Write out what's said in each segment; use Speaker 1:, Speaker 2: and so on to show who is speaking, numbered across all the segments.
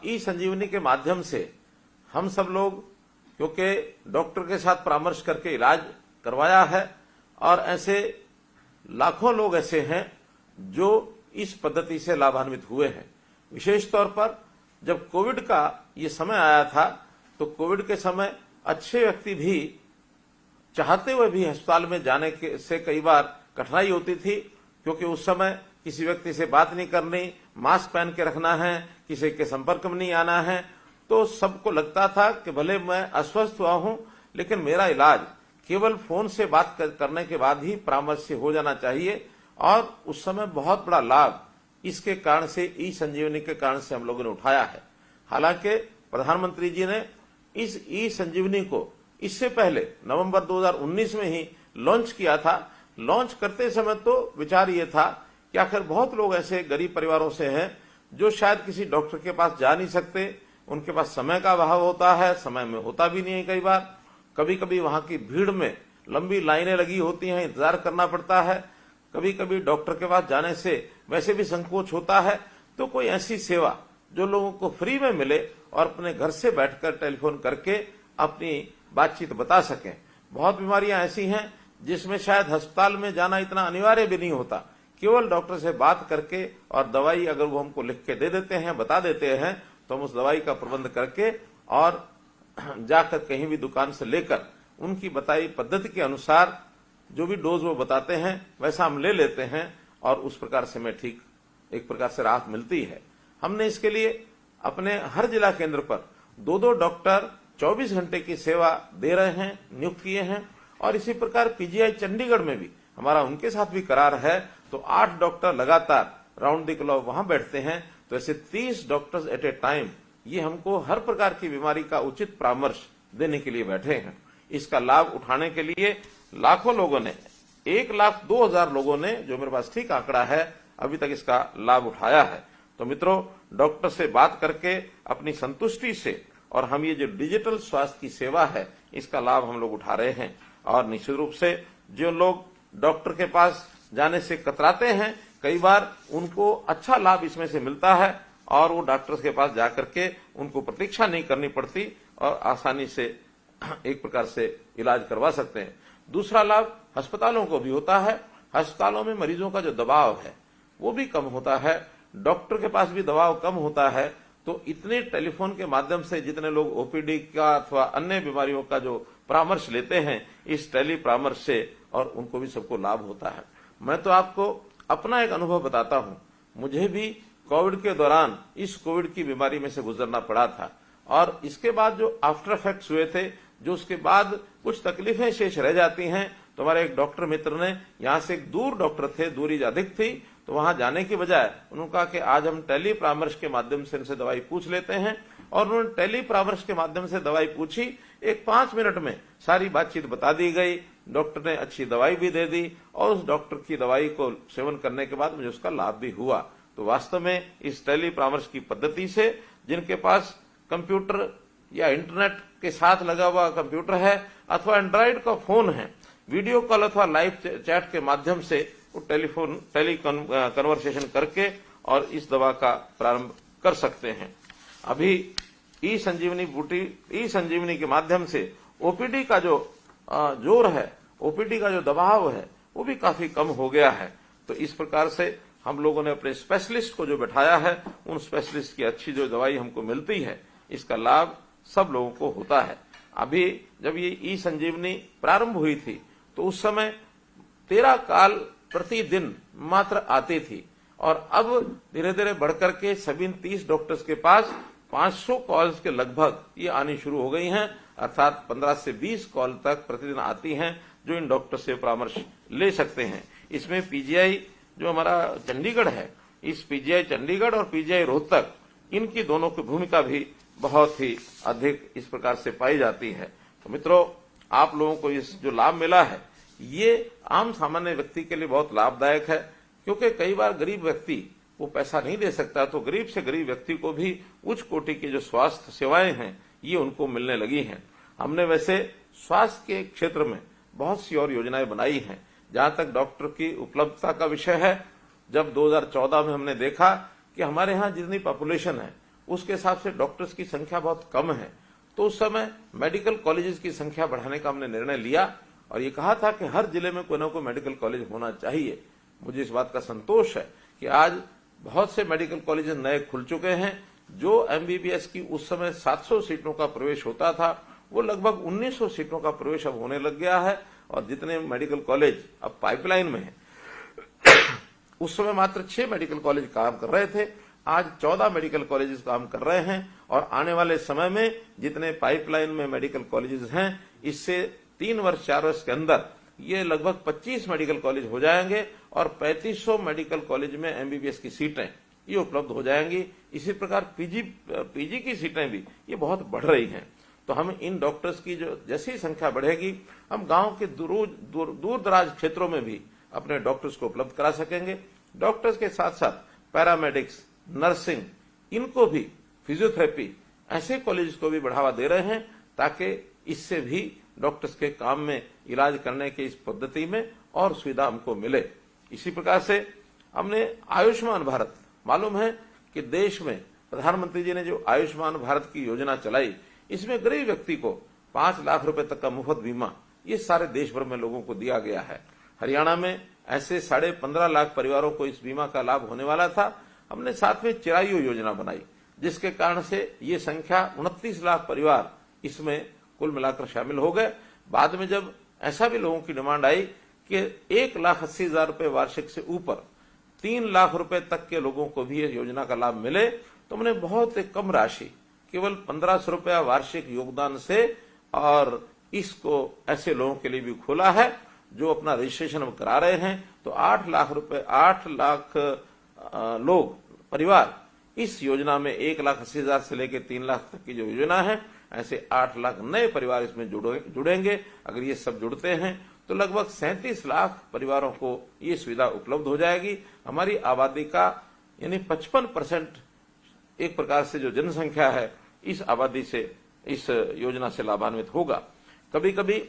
Speaker 1: ई संजीवनी के माध्यम से हम सब लोग, क्योंकि डॉक्टर के साथ परामर्श करके इलाज करवाया है, और ऐसे लाखों लोग ऐसे हैं जो इस पद्धति से लाभान्वित हुए हैं। विशेष तौर पर जब कोविड का ये समय आया था, तो कोविड के समय अच्छे व्यक्ति भी चाहते हुए भी अस्पताल में जाने से कई बार कठिनाई होती थी, क्योंकि उस समय किसी व्यक्ति से बात नहीं करनी, मास्क पहन के रखना है, किसी के संपर्क में नहीं आना है। तो सबको लगता था कि भले मैं अस्वस्थ हुआ हूं, लेकिन मेरा इलाज केवल फोन से बात करने के बाद ही परामर्श से हो जाना चाहिए। और उस समय बहुत बड़ा लाभ इसके कारण से, ई संजीवनी के कारण से हम लोगों ने उठाया है। हालांकि प्रधानमंत्री जी ने इस ई संजीवनी को इससे पहले नवंबर 2019 में ही लॉन्च किया था। लॉन्च करते समय तो विचार ये था कि आखिर बहुत लोग ऐसे गरीब परिवारों से हैं जो शायद किसी डॉक्टर के पास जा नहीं सकते, उनके पास समय का अभाव होता है, समय में होता भी नहीं है। कई बार कभी कभी वहां की भीड़ में लंबी लाइनें लगी होती हैं, इंतजार करना पड़ता है, कभी कभी डॉक्टर के पास जाने से वैसे भी संकोच होता है। तो कोई ऐसी सेवा जो लोगों को फ्री में मिले और अपने घर से बैठकर टेलीफोन करके अपनी बातचीत बता सकें। बहुत बीमारियां ऐसी हैं जिसमें शायद अस्पताल में जाना इतना अनिवार्य भी नहीं होता, केवल डॉक्टर से बात करके और दवाई अगर वो हमको लिख के दे देते हैं, बता देते हैं, तो हम उस दवाई का प्रबंध करके और जाकर कहीं भी दुकान से लेकर उनकी बताई पद्धति के अनुसार जो भी डोज वो बताते हैं वैसा हम ले लेते हैं, और उस प्रकार से हमें ठीक एक प्रकार से राहत मिलती है। हमने इसके लिए अपने हर जिला केंद्र पर 2-2 डॉक्टर 24 घंटे की सेवा दे रहे हैं, नियुक्त किए हैं। और इसी प्रकार पीजीआई चंडीगढ़ में भी हमारा उनके साथ भी करार है, तो 8 डॉक्टर लगातार राउंड द क्लॉक वहां बैठते हैं। तो ऐसे 30 डॉक्टर्स एट ए टाइम ये हमको हर प्रकार की बीमारी का उचित परामर्श देने के लिए बैठे हैं। इसका लाभ उठाने के लिए लाखों लोगों ने, 1,02,000 लोगों ने, जो मेरे पास ठीक आंकड़ा है, अभी तक इसका लाभ उठाया है। तो मित्रों, डॉक्टर से बात करके अपनी संतुष्टि से, और हम ये जो डिजिटल स्वास्थ्य की सेवा है इसका लाभ हम लोग उठा रहे हैं। और निश्चित रूप से जो लोग डॉक्टर के पास जाने से कतराते हैं, कई बार उनको अच्छा लाभ इसमें से मिलता है, और वो डॉक्टर के पास जाकर के उनको प्रतीक्षा नहीं करनी पड़ती और आसानी से एक प्रकार से इलाज करवा सकते हैं। दूसरा लाभ अस्पतालों को भी होता है। अस्पतालों में मरीजों का जो दबाव है वो भी कम होता है, डॉक्टर के पास भी दबाव कम होता है। तो इतने टेलीफोन के माध्यम से जितने लोग ओपीडी का अथवा अन्य बीमारियों का जो परामर्श लेते हैं इस टेली परामर्श से, और उनको भी सबको लाभ होता है। मैं तो आपको अपना एक अनुभव बताता हूं। मुझे भी कोविड के दौरान इस कोविड की बीमारी में से गुजरना पड़ा था, और इसके बाद जो आफ्टर इफेक्ट्स हुए थे, जो उसके बाद कुछ तकलीफें शेष रह जाती हैं, तो हमारे एक डॉक्टर मित्र ने, यहां से एक दूर डॉक्टर थे, दूरी अधिक थी, तो वहां जाने की बजाय उन्होंने कहा कि आज हम टेली परामर्श के माध्यम से इनसे दवाई पूछ लेते हैं। और उन्होंने टेली परामर्श के माध्यम से दवाई पूछी, एक 5 मिनट में सारी बातचीत बता दी गई, डॉक्टर ने अच्छी दवाई भी दे दी, और उस डॉक्टर की दवाई को सेवन करने के बाद मुझे उसका लाभ भी हुआ। तो वास्तव में इस टेली परामर्श की पद्धति से जिनके पास कंप्यूटर या इंटरनेट के साथ लगा हुआ कंप्यूटर है अथवा एंड्रॉइड का फोन है, वीडियो कॉल अथवा लाइव चैट के माध्यम से वो टेली कन्वर्सेशन करके और इस दवा का प्रारंभ कर सकते हैं। अभी ई संजीवनी के माध्यम से ओपीडी का जो जोर है, ओपीडी का जो दबाव है, वो भी काफी कम हो गया है। तो इस प्रकार से हम लोगों ने अपने स्पेशलिस्ट को जो बैठाया है, उन स्पेशलिस्ट की अच्छी जो दवाई हमको मिलती है, इसका लाभ सब लोगों को होता है। अभी जब ये ई संजीवनी प्रारंभ हुई थी तो उस समय 13 कॉल प्रतिदिन मात्र आती थी, और अब धीरे धीरे बढ़कर के सभी 30 डॉक्टर्स के पास 500 कॉल्स के लगभग ये आनी शुरू हो गई हैं, अर्थात 15 से 20 कॉल तक प्रतिदिन आती हैं जो इन डॉक्टर से परामर्श ले सकते हैं। इसमें पीजीआई जो हमारा चंडीगढ़ है, इस पीजीआई चंडीगढ़ और पीजीआई रोहतक, इनकी दोनों की भूमिका भी बहुत ही अधिक इस प्रकार से पाई जाती है। तो मित्रों, आप लोगों को इस जो लाभ मिला है ये आम सामान्य व्यक्ति के लिए बहुत लाभदायक है, क्योंकि कई बार गरीब व्यक्ति वो पैसा नहीं दे सकता, तो गरीब से गरीब व्यक्ति को भी उच्च कोटि की जो स्वास्थ्य सेवाएं हैं ये उनको मिलने लगी हैं। हमने वैसे स्वास्थ्य के क्षेत्र में बहुत सी और योजनाएं बनाई हैं। जहां तक डॉक्टर की उपलब्धता का विषय है, जब 2014 में हमने देखा कि हमारे यहाँ जितनी पॉपुलेशन है उसके हिसाब से डॉक्टर्स की संख्या बहुत कम है। तो उस समय मेडिकल कॉलेजेस की संख्या बढ़ाने का हमने निर्णय लिया और ये कहा था कि हर जिले में कोई ना कोई मेडिकल कॉलेज होना चाहिए। मुझे इस बात का संतोष है कि आज बहुत से मेडिकल कॉलेजेस नए खुल चुके हैं। जो एमबीबीएस की उस समय 700 सीटों का प्रवेश होता था, वो लगभग 1900 सीटों का प्रवेश अब होने लग गया है। और जितने मेडिकल कॉलेज अब पाइपलाइन में हैं, उस समय मात्र 6 मेडिकल कॉलेज काम कर रहे थे, आज 14 मेडिकल कॉलेजेस काम कर रहे हैं। और आने वाले समय में जितने पाइपलाइन में मेडिकल कॉलेजेस हैं, इससे 3 वर्ष 4 वर्ष के अंदर ये लगभग 25 मेडिकल कॉलेज हो जाएंगे और 3500 मेडिकल कॉलेज में एमबीबीएस की सीटें ये उपलब्ध हो जाएंगी। इसी प्रकार पीजी की सीटें भी ये बहुत बढ़ रही हैं। तो हम इन डॉक्टर्स की जो जैसी संख्या बढ़ेगी, हम गांव के दूर दराज क्षेत्रों में भी अपने डॉक्टर्स को उपलब्ध करा सकेंगे। डॉक्टर्स के साथ साथ पैरामेडिक्स, नर्सिंग, इनको भी, फिजियोथेरेपी, ऐसे कॉलेज को भी बढ़ावा दे रहे हैं ताकि इससे भी डॉक्टर्स के काम में, इलाज करने की इस पद्धति में और सुविधा हमको मिले। इसी प्रकार से हमने आयुष्मान भारत, मालूम है कि देश में प्रधानमंत्री जी ने जो आयुष्मान भारत की योजना चलाई, इसमें गरीब व्यक्ति को 5 लाख रुपए तक का मुफ्त बीमा ये सारे देश भर में लोगों को दिया गया है। हरियाणा में ऐसे 15.5 लाख परिवारों को इस बीमा का लाभ होने वाला था। हमने साथ में चिरायु योजना बनाई, जिसके कारण से ये संख्या 29 लाख परिवार इसमें कुल मिलाकर शामिल हो गए। बाद में जब ऐसा भी लोगों की डिमांड आई कि 1,80,000 रुपए वार्षिक से ऊपर 3 लाख रुपए तक के लोगों को भी इस योजना का लाभ मिले, तो हमने बहुत कम राशि, केवल 1500 रुपया वार्षिक योगदान से, और इसको ऐसे लोगों के लिए भी खोला है जो अपना रजिस्ट्रेशन हम करा रहे हैं। तो 8 लाख लोग, परिवार इस योजना में 1,80,000 से लेकर 3 लाख तक की जो योजना है, ऐसे 8 लाख नए परिवार इसमें जुड़ेंगे। अगर ये सब जुड़ते हैं तो लगभग 37 लाख परिवारों को ये सुविधा उपलब्ध हो जाएगी। हमारी आबादी का यानी 55% एक प्रकार से जो जनसंख्या है, इस आबादी से, इस योजना से लाभान्वित होगा। कभी कभी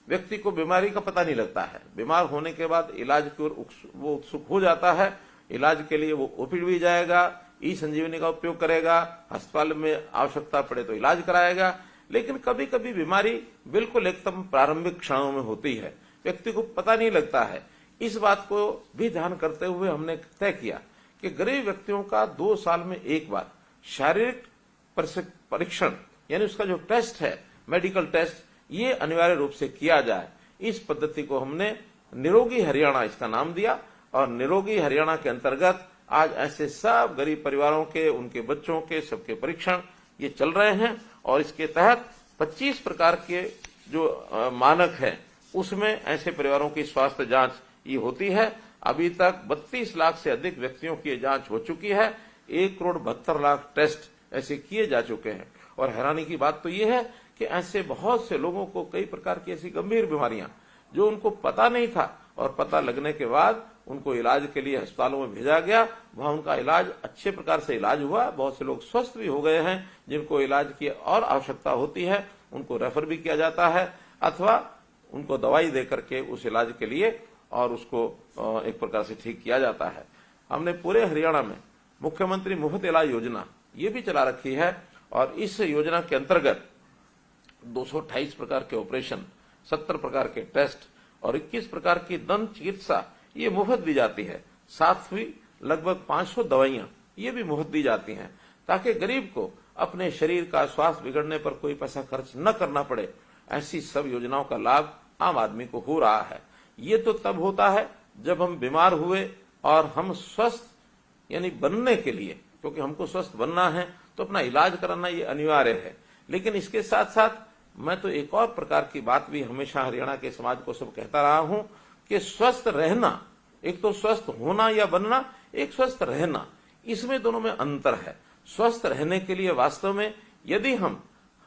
Speaker 1: व्यक्ति को बीमारी का पता नहीं लगता है, बीमार होने के बाद इलाज की ओर वो उत्सुक हो जाता है। इलाज के लिए वो ओपीडी भी जाएगा, ई संजीवनी का उपयोग करेगा, अस्पताल में आवश्यकता पड़े तो इलाज कराएगा। लेकिन कभी कभी बीमारी बिल्कुल एकदम प्रारंभिक क्षणों में होती है, व्यक्ति को पता नहीं लगता है। इस बात को भी ध्यान करते हुए हमने तय किया कि गरीब व्यक्तियों का 2 साल में एक बार शारीरिक परीक्षण, यानी उसका जो टेस्ट है, मेडिकल टेस्ट, ये अनिवार्य रूप से किया जाए। इस पद्धति को हमने निरोगी हरियाणा इसका नाम दिया। और निरोगी हरियाणा के अंतर्गत आज ऐसे सब गरीब परिवारों के, उनके बच्चों के, सबके परीक्षण ये चल रहे हैं। और इसके तहत 25 प्रकार के जो मानक है, उसमें ऐसे परिवारों की स्वास्थ्य जांच ये होती है। अभी तक 32 लाख से अधिक व्यक्तियों की जांच हो चुकी है। 1,72,00,000 टेस्ट ऐसे किए जा चुके हैं। और हैरानी की बात तो ये है कि ऐसे बहुत से लोगों को कई प्रकार की ऐसी गंभीर बीमारियां जो उनको पता नहीं था, और पता लगने के बाद उनको इलाज के लिए अस्पतालों में भेजा गया, वहां उनका इलाज अच्छे प्रकार से इलाज हुआ। बहुत से लोग स्वस्थ भी हो गए हैं। जिनको इलाज की और आवश्यकता होती है उनको रेफर भी किया जाता है, अथवा उनको दवाई दे करके उस इलाज के लिए और उसको एक प्रकार से ठीक किया जाता है। हमने पूरे हरियाणा में मुख्यमंत्री मुफ्त इलाज योजना ये भी चला रखी है। और इस योजना के अंतर्गत 228 प्रकार के ऑपरेशन, 70 प्रकार के टेस्ट और 21 प्रकार की दंत चिकित्सा ये मुफ्त दी जाती है। साथ ही लगभग 500 दवाइयां ये भी मुफ्त दी जाती हैं, ताकि गरीब को अपने शरीर का स्वास्थ्य बिगड़ने पर कोई पैसा खर्च न करना पड़े। ऐसी सब योजनाओं का लाभ आम आदमी को हो रहा है। ये तो तब होता है जब हम बीमार हुए और हम स्वस्थ यानी बनने के लिए, क्योंकि हमको स्वस्थ बनना है तो अपना इलाज कराना ये अनिवार्य है। लेकिन इसके साथ साथ मैं तो एक और प्रकार की बात भी हमेशा हरियाणा के समाज को सब कहता रहा हूं कि स्वस्थ रहना, एक तो स्वस्थ होना या बनना, एक स्वस्थ रहना, इसमें दोनों में अंतर है। स्वस्थ रहने के लिए वास्तव में यदि हम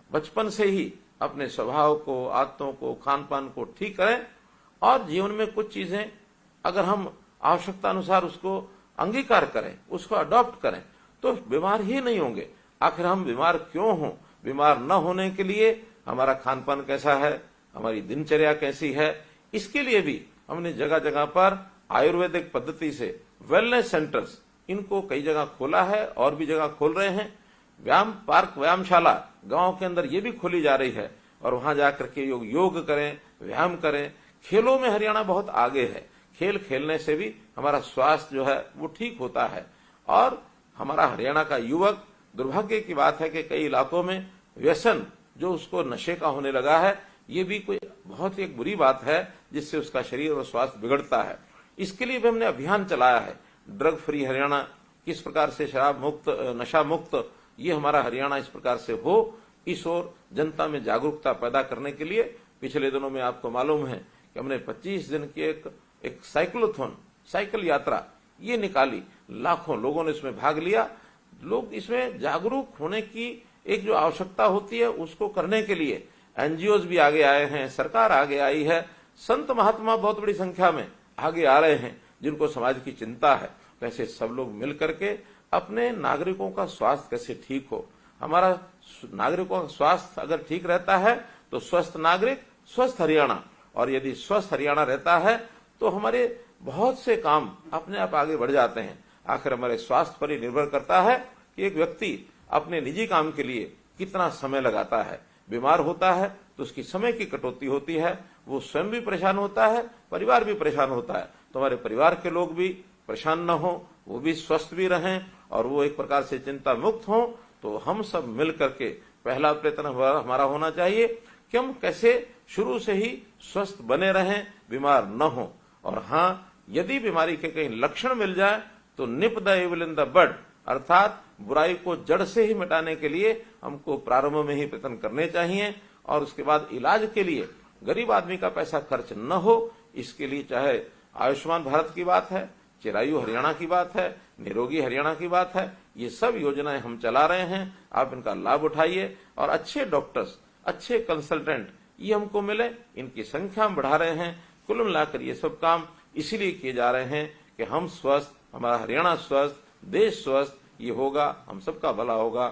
Speaker 1: बचपन से ही अपने स्वभाव को, आदतों को, खान पान को ठीक करें और जीवन में कुछ चीजें अगर हम आवश्यकता अनुसार उसको अंगीकार करें, उसको अडॉप्ट करें, तो बीमार ही नहीं होंगे। आखिर हम बीमार क्यों हों? बीमार न होने के लिए हमारा खान पान कैसा है, हमारी दिनचर्या कैसी है, इसके लिए भी हमने जगह जगह पर आयुर्वेदिक पद्धति से वेलनेस सेंटर्स, इनको कई जगह खोला है और भी जगह खोल रहे हैं। व्यायाम पार्क, व्यायामशाला गांव के अंदर ये भी खोली जा रही है और वहां जाकर के योग करें, व्यायाम करें। खेलों में हरियाणा बहुत आगे है। खेल खेलने से भी हमारा स्वास्थ्य जो है वो ठीक होता है। और हमारा हरियाणा का युवक, दुर्भाग्य की बात है कि कई इलाकों में व्यसन जो उसको नशे का होने लगा है, ये भी कोई बहुत एक बुरी बात है जिससे उसका शरीर और स्वास्थ्य बिगड़ता है। इसके लिए भी हमने अभियान चलाया है, ड्रग फ्री हरियाणा, किस प्रकार से शराब मुक्त, नशा मुक्त ये हमारा हरियाणा इस प्रकार से हो, इस ओर जनता में जागरूकता पैदा करने के लिए पिछले दिनों में आपको मालूम है कि हमने 25 दिन की एक साइक्लोथॉन, साइकिल यात्रा ये निकाली। लाखों लोगों ने इसमें भाग लिया। लोग इसमें जागरूक होने की एक जो आवश्यकता होती है उसको करने के लिए एनजीओज भी आगे आए हैं, सरकार आगे आई है, संत महात्मा बहुत बड़ी संख्या में आगे आ रहे हैं जिनको समाज की चिंता है। वैसे सब लोग मिल करके अपने नागरिकों का स्वास्थ्य कैसे ठीक हो। हमारा नागरिकों का स्वास्थ्य अगर ठीक रहता है तो स्वस्थ नागरिक, स्वस्थ हरियाणा, और यदि स्वस्थ हरियाणा रहता है तो हमारे बहुत से काम अपने आप आगे बढ़ जाते हैं। आखिर हमारे स्वास्थ्य पर ही निर्भर करता है कि एक व्यक्ति अपने निजी काम के लिए कितना समय लगाता है। बीमार होता है तो उसकी समय की कटौती होती है, वो स्वयं भी परेशान होता है, परिवार भी परेशान होता है। तो हमारे परिवार के लोग भी परेशान न हो, वो भी स्वस्थ भी रहें और वो एक प्रकार से चिंता मुक्त हों। तो हम सब मिल करके पहला प्रयत्न हमारा होना चाहिए कि हम कैसे शुरू से ही स्वस्थ बने रहें, बीमार न हो। और हाँ, यदि बीमारी के कहीं लक्षण मिल जाए तो nip the evil in the bud, अर्थात बुराई को जड़ से ही मिटाने के लिए हमको प्रारंभ में ही प्रयत्न करने चाहिए। और उसके बाद इलाज के लिए गरीब आदमी का पैसा खर्च न हो, इसके लिए चाहे आयुष्मान भारत की बात है, चिरायु हरियाणा की बात है, निरोगी हरियाणा की बात है, ये सब योजनाएं हम चला रहे हैं। आप इनका लाभ उठाइए और अच्छे डॉक्टर्स, अच्छे कंसल्टेंट ये हमको मिले, इनकी संख्या हम बढ़ा रहे हैं। कुल मिलाकर ये सब काम इसीलिए किए जा रहे हैं कि हम स्वस्थ, हमारा हरियाणा स्वस्थ, देश स्वस्थ, ये होगा, हम सबका भला होगा।